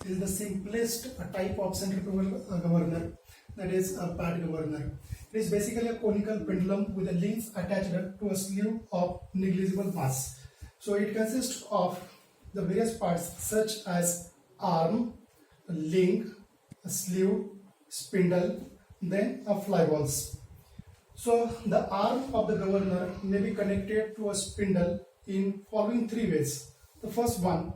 is the simplest type of centrifugal governor, that is a pad governor. It is basically a conical pendulum with a links attached to a sleeve of negligible mass. So it consists of the various parts such as arm, a link, a sleeve, spindle, then a fly balls. So the arm of the governor may be connected to a spindle in following three ways. The first one,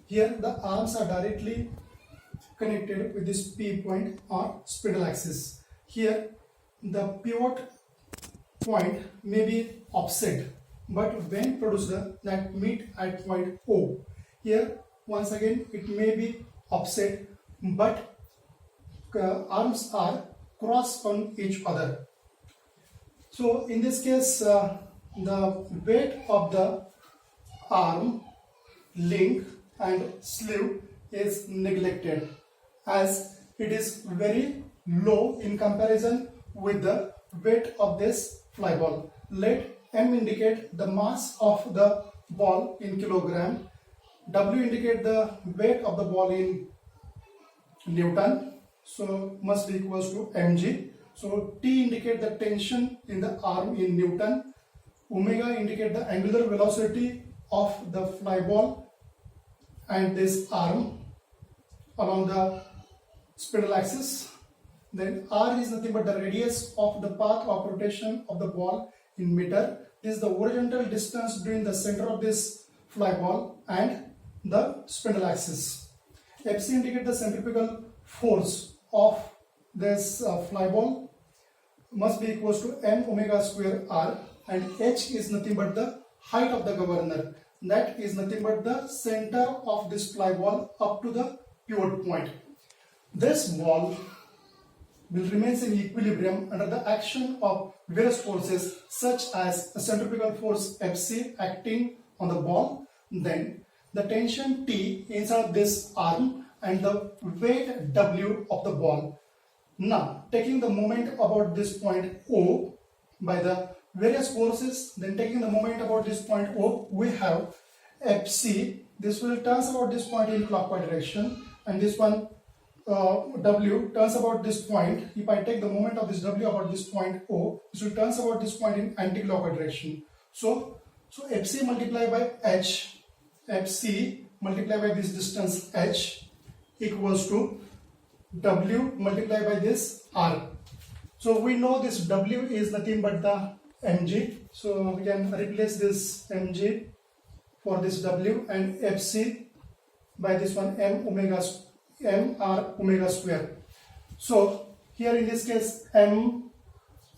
here the arms are directly connected with this P point or spindle axis. Here the pivot point may be offset, but when produced that meet at point O. Here once again it may be offset, but arms are cross on each other. So in this case the weight of the arm, link and sleeve is neglected, as it is very low in comparison with the weight of this fly ball. Let M indicate the mass of the ball in kilogram, W indicate the weight of the ball in Newton, so must be equals to mg. So T indicate the tension in the arm in Newton, omega indicate the angular velocity of the fly ball and this arm along the spindle axis. Then R is nothing but the radius of the path of rotation of the ball in meter. This is the horizontal distance between the center of this fly ball and the spindle axis. Fc indicate the centrifugal force of this fly ball, must be equals to m omega square r, and h is nothing but the height of the governor, that is nothing but the center of this fly ball up to the pivot point. This ball will remain in equilibrium under the action of various forces such as a centrifugal force Fc acting on the ball, then the tension T inside this arm and the weight W of the ball. Now taking the moment about this point O by the various forces, then taking the moment about this point O, we have Fc, this will turns about this point in clockwise direction, and this one W turns about this point. If I take the moment of this W about this point O, this will turns about this point in anti-clockwise direction. So Fc multiplied by H, Fc multiplied by this distance H equals to W multiplied by this R. So we know this W is nothing but the mg. So we can replace this mg for this W and Fc by this one mr omega square. So here in this case m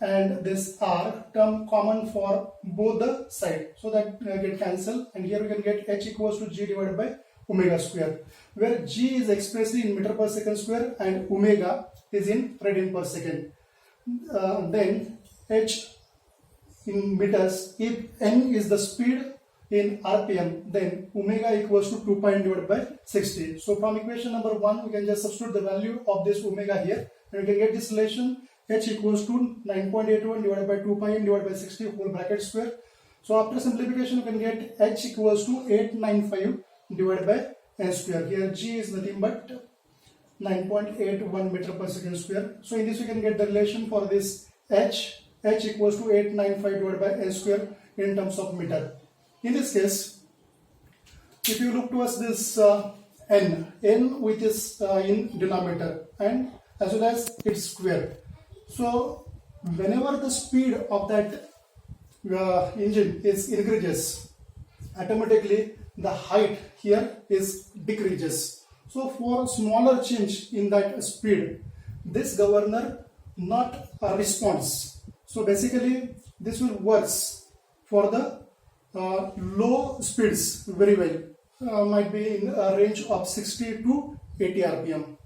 and this r term common for both the side, so that get cancelled, and here we can get h equals to g divided by omega square, where g is expressed in meter per second square and omega is in radian per second. Then h in meters, if n is the speed in rpm, then omega equals to 2 pi divided by 60. So from equation number 1 we can just substitute the value of this omega here, and we can get this relation h equals to 9.81 divided by 2 pi divided by 60 whole bracket square. So after simplification we can get h equals to 895 divided by n square. Here g is nothing but 9.81 meter per second square. So in this we can get the relation for this h equals to 895 divided by n square in terms of meter. In this case, if you look towards this n which is in denominator and as well as its square. So whenever the speed of that engine is increases, automatically the height here is decreases. So for smaller change in that speed, this governor not responds. So basically this will works for the low speeds very well, might be in a range of 60 to 80 rpm.